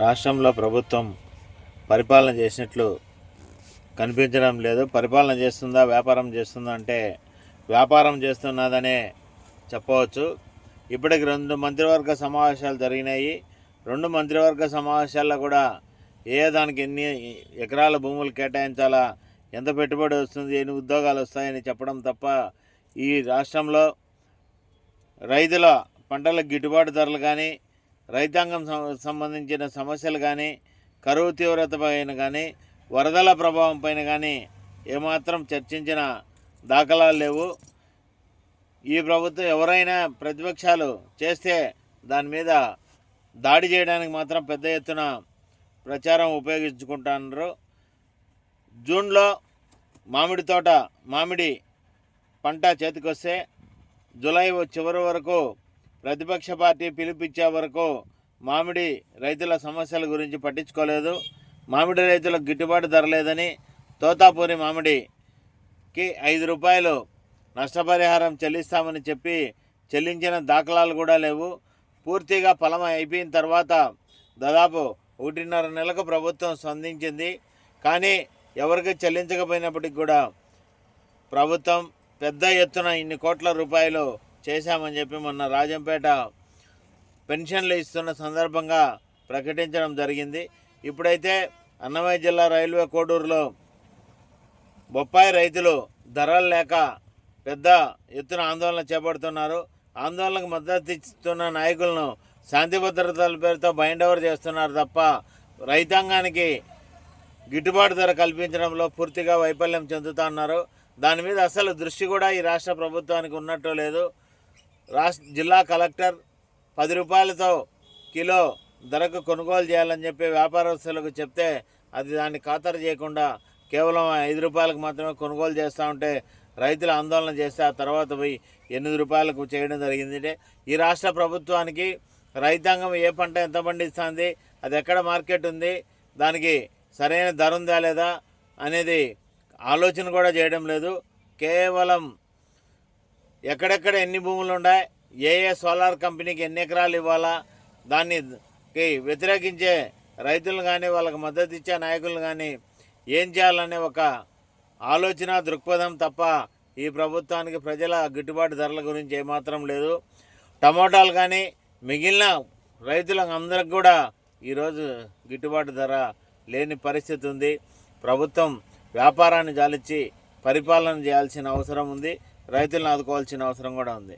రాష్ట్రంలో ప్రభుత్వం పరిపాలన చేసినట్లు కనిపించడం లేదు. పరిపాలన చేస్తుందా, వ్యాపారం చేస్తుందా అంటే వ్యాపారం చేస్తున్నదనే చెప్పవచ్చు. ఇప్పటికి 2 మంత్రివర్గ సమావేశాలు జరిగినాయి. 2 మంత్రివర్గ సమావేశాల్లో కూడా దానికి ఎన్ని ఎకరాల భూములు కేటాయించాలా, ఎంత పెట్టుబడి వస్తుంది, ఎన్ని ఉద్యోగాలు వస్తాయని చెప్పడం తప్ప ఈ రాష్ట్రంలో రైతుల పంటల గిట్టుబాటు ధరలు కానీ, రైతాంగం సంబంధించిన సమస్యలు కానీ, కరువు తీవ్రత పైన కానీ, వరదల ప్రభావం పైన కానీ ఏమాత్రం చర్చించిన దాఖలాలు లేవు. ఈ ప్రభుత్వం ఎవరైనా ప్రతిపక్షాలు చేస్తే దాని మీద దాడి చేయడానికి మాత్రం పెద్ద ఎత్తున ప్రచారం ఉపయోగించుకుంటున్నారు. జూన్లో మామిడి పంట చేతికొస్తే జూలై చివరి వరకు ప్రతిపక్ష పార్టీ పిలుపిచ్చే వరకు మామిడి రైతుల సమస్యల గురించి పట్టించుకోలేదు. మామిడి రైతులకు గిట్టుబాటు ధర లేదని తోతాపూరి మామిడికి 5 రూపాయలు నష్టపరిహారం చెల్లిస్తామని చెప్పి చెల్లించిన దాఖలాలు కూడా లేవు. పూర్తిగా ఫలం అయిపోయిన తర్వాత దాదాపు 1.5 నెలలకు ప్రభుత్వం స్పందించింది. కానీ ఎవరికి చెల్లించకపోయినప్పటికి కూడా ప్రభుత్వం పెద్ద ఎత్తున ఇన్ని కోట్ల రూపాయలు చేశామని చెప్పి మొన్న రాజంపేట పెన్షన్లు ఇస్తున్న సందర్భంగా ప్రకటించడం జరిగింది. ఇప్పుడైతే అన్నమయ్య జిల్లా రైల్వే కోడూరులో బొప్పాయి రైతులు ధరలు లేక పెద్ద ఎత్తున ఆందోళన చేపడుతున్నారు. ఆందోళనకు మద్దతు ఇస్తున్న నాయకులను శాంతి భద్రతల పేరుతో బైండ్ ఓవర్ చేస్తున్నారు తప్ప రైతాంగానికి గిట్టుబాటు ధర కల్పించడంలో పూర్తిగా వైఫల్యం చెందుతున్నారు. దాని మీద అసలు దృష్టి కూడా ఈ రాష్ట్ర ప్రభుత్వానికి ఉన్నట్టు లేదు. జిల్లా కలెక్టర్ 10 రూపాయలతో కిలో ధరకు కొనుగోలు చేయాలని చెప్పి వ్యాపారస్తులకు చెప్తే అది దాన్ని ఖాతరు చేయకుండా కేవలం 5 రూపాయలకు మాత్రమే కొనుగోలు చేస్తూ ఉంటే రైతులు ఆందోళన చేస్తే ఆ తర్వాత పోయి 8 రూపాయలకు చేయడం జరిగింది. ఈ రాష్ట్ర ప్రభుత్వానికి రైతాంగం ఏ పంట ఎంత పండిస్తుంది, అది ఎక్కడ మార్కెట్ ఉంది, దానికి సరైన ధర ఉందా లేదా అనేది ఆలోచన కూడా చేయడం లేదు. కేవలం ఎక్కడెక్కడ ఎన్ని భూములు ఉన్నాయి, ఏ సోలార్ కంపెనీకి ఎన్ని ఎకరాలు ఇవ్వాలా, దానికి వ్యతిరేకించే రైతులు కానీ వాళ్ళకి మద్దతు ఇచ్చే నాయకులు కానీ ఏం చేయాలనే ఒక ఆలోచన దృక్పథం తప్ప ఈ ప్రభుత్వానికి ప్రజల గిట్టుబాటు ధరల గురించి ఏమాత్రం లేదు. టమోటాలు కానీ మిగిలిన రైతులకు అందరికి కూడా ఈరోజు గిట్టుబాటు ధర లేని పరిస్థితి ఉంది. ప్రభుత్వం వ్యాపారాన్ని జాలిచ్చి పరిపాలన చేయాల్సిన అవసరం ఉంది. రైతులను ఆదుకోవాల్సిన అవసరం కూడా ఉంది.